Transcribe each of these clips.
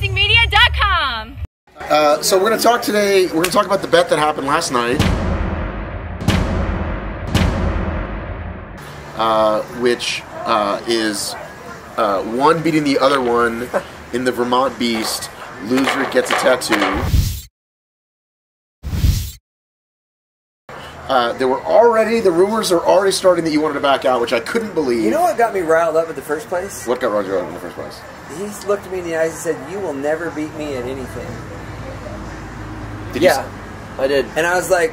racingmedia.com. So we're going to talk today. We're going to talk about the bet that happened last night, which is one beating the other one in the Vermont Beast. Loser gets a tattoo. The rumors are already starting that you wanted to back out, which I couldn't believe. You know what got me riled up in the first place? What got Roger out in the first place? He looked me in the eyes and said, "You will never beat me at anything." Yeah, I did. And I was like,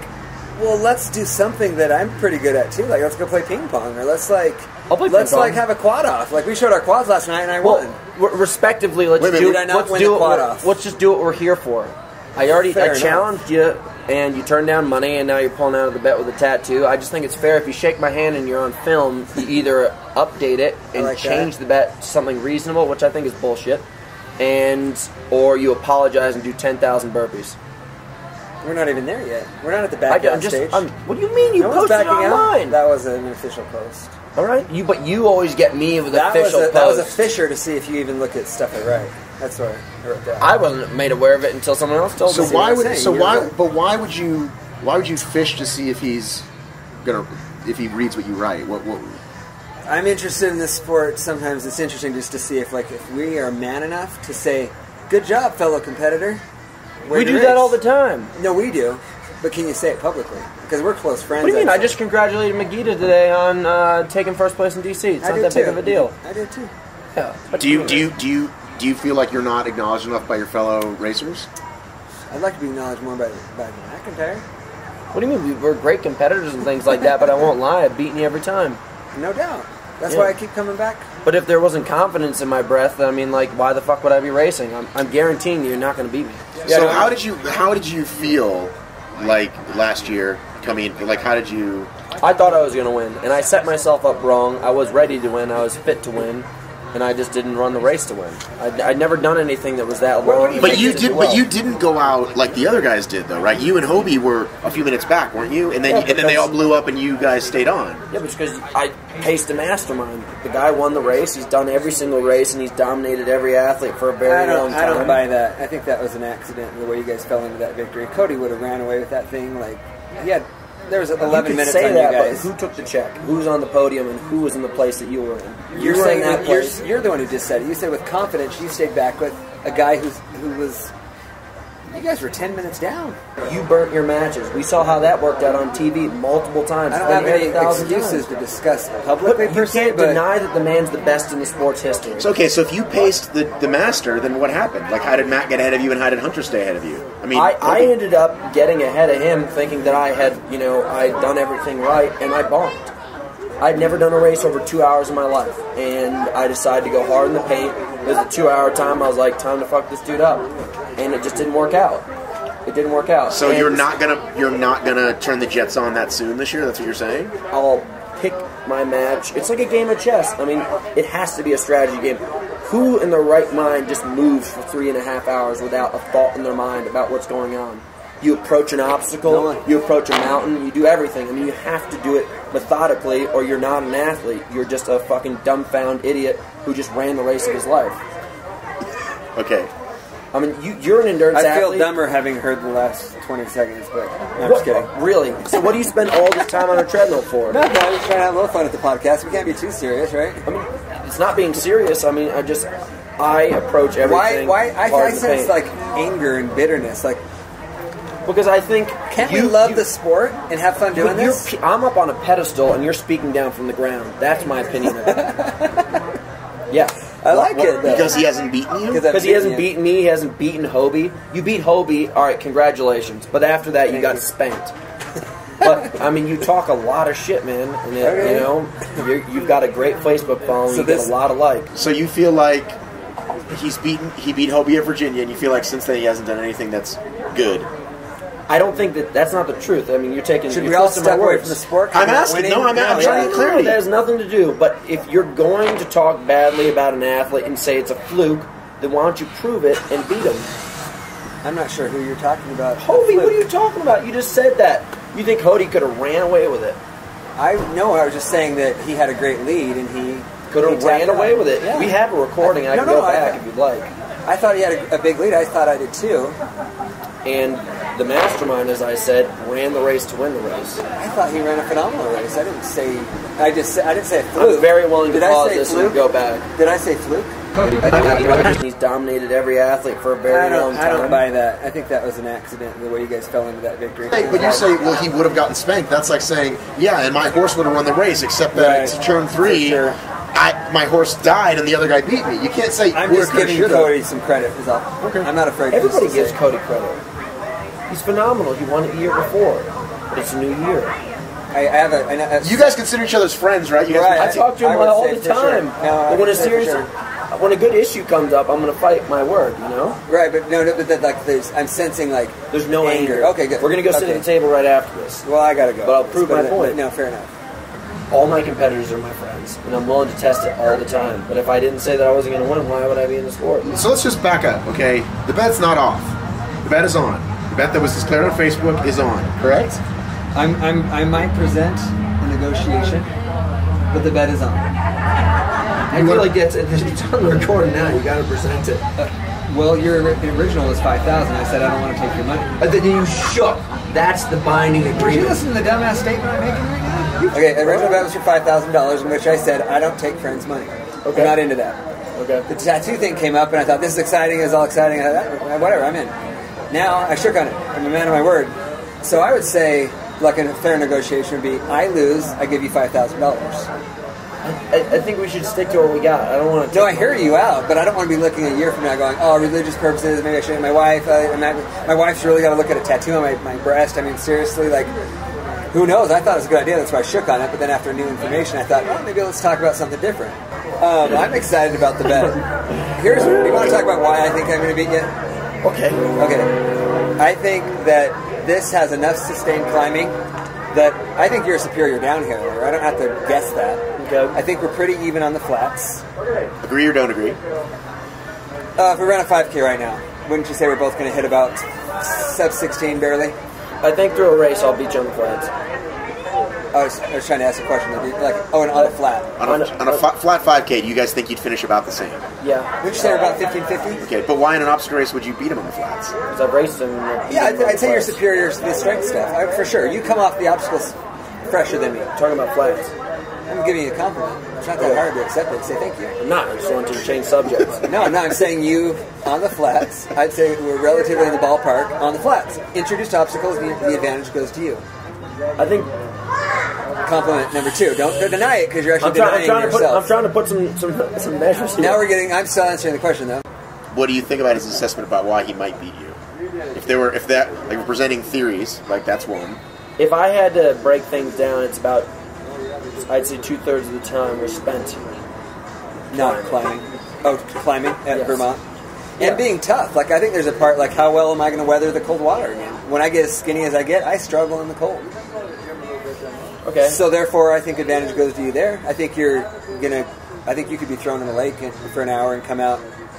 well, let's do something that I'm pretty good at too. Like, let's go play ping pong, or let's have a quad off. Like, we showed our quads last night, and I won. Respectively, let's just do what we're here for. I challenged you, and you turned down money, and now you're pulling out of the bet with a tattoo. I just think it's fair if you shake my hand and you're on film, you either update it and change the bet to something reasonable, which I think is bullshit, or you apologize and do 10,000 burpees. We're not even there yet. We're not at the back out stage. What do you mean? You posted it online. That was an official post. All right, but you always get me with official posts. That was a fisher to see if you even look at stuff I write. That's what I wrote down. I wasn't made aware of it until someone else told me. Why would you fish to see if if he reads what you write? What? I'm interested in this sport. Sometimes it's interesting just to see if we are man enough to say, "Good job, fellow competitor." We do that all the time. No, we do. But can you say it publicly? Because we're close friends. What do you mean? I just congratulated Magida today on taking first place in DC. It's not that big of a deal. I did too. Yeah. Do you feel like you're not acknowledged enough by your fellow racers? I'd like to be acknowledged more by McIntyre. What do you mean? We're great competitors and things like that, but I won't lie. I've beaten you every time. No doubt. That's why I keep coming back. But if there wasn't confidence in my breath, I mean, why the fuck would I be racing? I'm guaranteeing you're not going to beat me. So how did you feel like last year coming in? How did you? I thought I was going to win, and I set myself up wrong. I was ready to win. I was fit to win, and I just didn't run the race to win. I'd never done anything that was that long. But you didn't go out like the other guys did, though, right? You and Hobie were a few minutes back, weren't you? And then they all blew up, and you guys stayed on. Yeah, but because I paced a mastermind. The guy won the race. He's done every single race, and he's dominated every athlete for a very long time. I don't buy that. I think that was an accident, the way you guys fell into that victory. Cody would have ran away with that thing. There was 11 minutes on you guys. But who took the check? Who was on the podium, and who was in the place that you were in? You're the one who just said it. You said with confidence you stayed back with a guy who was... You guys were 10 minutes down. You burnt your matches. We saw how that worked out on TV multiple times. I don't have any excuses to discuss publicly. You can't deny that the man's the best in the sport's history. So so if you paced the master, then what happened? How did Matt get ahead of you, and how did Hunter stay ahead of you? I ended up getting ahead of him, thinking that I had, I'd done everything right, and I bombed. I'd never done a race over 2 hours in my life, and I decided to go hard in the paint. It was a 2-hour time. I was like, time to fuck this dude up, and it just didn't work out. It didn't work out. So you're not gonna turn the Jets on that soon this year? That's what you're saying? I'll pick my match. It's like a game of chess. I mean, it has to be a strategy game. Who in their right mind just moves for 3.5 hours without a thought in their mind about what's going on? You approach an obstacle, you approach a mountain, you do everything. I mean, you have to do it methodically, or you're not an athlete. You're just a fucking dumbfound idiot who just ran the race of his life. Okay. I mean, you're an endurance athlete. I feel dumber having heard the last 20 seconds, but I'm just kidding. Really? So what do you spend all this time on a treadle for? Nothing. I'm just trying to have a little fun at the podcast. We can't be too serious, right? I mean, it's not being serious. I mean, I approach everything. Why? I sense anger and bitterness. Because I think... Can't we love the sport and have fun doing this? I'm up on a pedestal and you're speaking down from the ground. That's my opinion of it. Yeah. I like it, though. Because he hasn't beaten you? Because he hasn't beaten me, he hasn't beaten Hobie. You beat Hobie, alright, congratulations. But after that, you got spanked. But, I mean, you talk a lot of shit, man. And you've got a great Facebook following, you get a lot of likes. So you feel like he beat Hobie at Virginia, and you feel like since then he hasn't done anything that's good? I don't think that's not the truth. I mean, you're taking... Should we all step away from the sport? I'm asking. No, I'm trying to get clarity. That has nothing to do. But if you're going to talk badly about an athlete and say it's a fluke, then why don't you prove it and beat him? I'm not sure who you're talking about. Hobie, what are you talking about? You just said that. You think Hobie could have ran away with it? I was just saying that he had a great lead and he could have ran away with it. Yeah. We have a recording. I can go back if you'd like. I thought he had a big lead. I thought I did too. And the mastermind, as I said, ran the race to win the race. I thought he ran a phenomenal race. I didn't say a fluke. I'm very willing to pause this and go back. Did I say fluke? He's dominated every athlete for a very long time. I don't buy that. I think that was an accident, the way you guys fell into that victory. But you say, well, he would have gotten spanked. That's like saying, yeah, and my horse would have won the race, except that it's turn 3. Sure. My horse died and the other guy beat me. You can't say. I'm just giving Cody some credit. Is all. Okay. I'm not afraid. Everybody gives Cody credit. He's phenomenal. He won it the year before. But it's a new year. You guys consider each other's friends, right? You guys I talk to him all the time. Sure. No, when a good issue comes up, I'm going to fight my word, you know? Right, but I'm sensing there's no anger. Okay, good. We're going to go sit at the table right after this. Well, I got to go. But I'll prove my point. No, fair enough. All my competitors are my friends, and I'm willing to test it all the time. But if I didn't say that I wasn't going to win, why would I be in the sport? So let's just back up, okay? The bet's not off. The bet is on. The bet that was declared on Facebook is on, correct? I might present a negotiation, but the bet is on. I feel like it's on the recording now. You got to present it. Well, your original was $5,000. I said I don't want to take your money. But then you shook. That's the binding agreement. Did you listen to the dumbass statement I'm making right now? Okay, the original bet was for $5,000, in which I said I don't take friends' money. Okay. I'm not into that. Okay. The tattoo thing came up, and I thought this is exciting. It's all exciting. Whatever, I'm in. Now I shook on it. I'm a man of my word. So I would say, like a fair negotiation would be, I lose, I give you $5,000. I think we should stick to what we got. I don't want to. No, I hear you out, but I don't want to be looking a year from now going, oh, religious purposes, maybe I should. My wife, my wife's really got to look at a tattoo on my breast. I mean, seriously, who knows? I thought it was a good idea. That's why I shook on it. But then after new information, I thought, well, maybe let's talk about something different. I'm excited about the bet. Do you want to talk about why I think I'm going to beat you? Okay. I think that this has enough sustained climbing that I think you're a superior downhiller. I don't have to guess that. Okay. I think we're pretty even on the flats. Agree or don't agree? If we ran a 5K right now, wouldn't you say we're both going to hit about sub 16 barely? I think through a race I'll beat you on the flats. I was trying to ask a question. And on a flat. On a flat 5K, do you guys think you'd finish about the same? Yeah. Would you say we're about 15-50? Okay, but why in an obstacle race would you beat him on the flats? Because I've raced him. Yeah, I'd say you're superior to the strength stuff. For sure. You come off the obstacles fresher than me. Talking about flats. I'm giving you a compliment. It's not that hard to accept it. Say thank you. I'm not. I just want to change subjects. No, I'm saying you on the flats. I'd say we're relatively in the ballpark on the flats. Introduced obstacles, the advantage goes to you. I think... Compliment number 2. Don't deny it because you're actually denying yourself. I'm trying to put some measures here. Now I'm still answering the question though. What do you think about his assessment about why he might beat you? If we're presenting theories, that's one. If I had to break things down, it's about, I'd say 2/3 of the time was spent not climbing. Oh, climbing at Vermont. Yeah. And being tough. I think there's a part how well am I going to weather the cold water again? When I get as skinny as I get, I struggle in the cold. Okay. So therefore, I think advantage goes to you there. I think you could be thrown in the lake for an hour and come out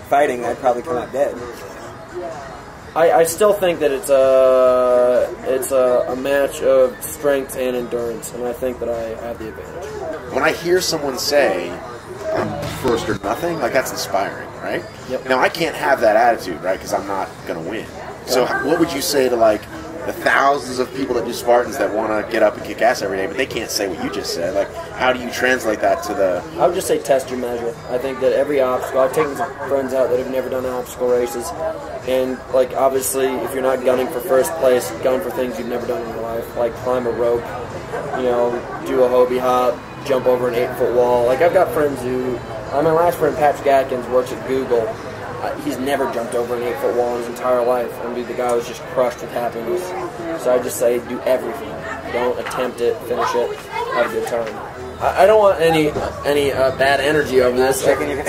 fighting. I'd probably come out dead. I still think that it's a match of strength and endurance, and I think that I have the advantage. When I hear someone say, I'm first or nothing, that's inspiring, right? Yep. Now, I can't have that attitude, right, because I'm not going to win. So what would you say to, the thousands of people that do Spartans that want to get up and kick ass every day, but they can't say what you just said? How do you translate that to the... I would just say test your measure. I think that every obstacle... I've taken some friends out that have never done obstacle races, and, obviously, if you're not gunning for first place, gun for things you've never done in your life, climb a rope, do a Hobie hop, jump over an 8-foot wall. I've got friends who... my last friend, Patrick Atkins, works at Google. He's never jumped over an 8-foot wall in his entire life. The guy was just crushed with happiness. So I just say, do everything. Don't attempt it, finish it, have a good time. I don't want any bad energy over this. Checking your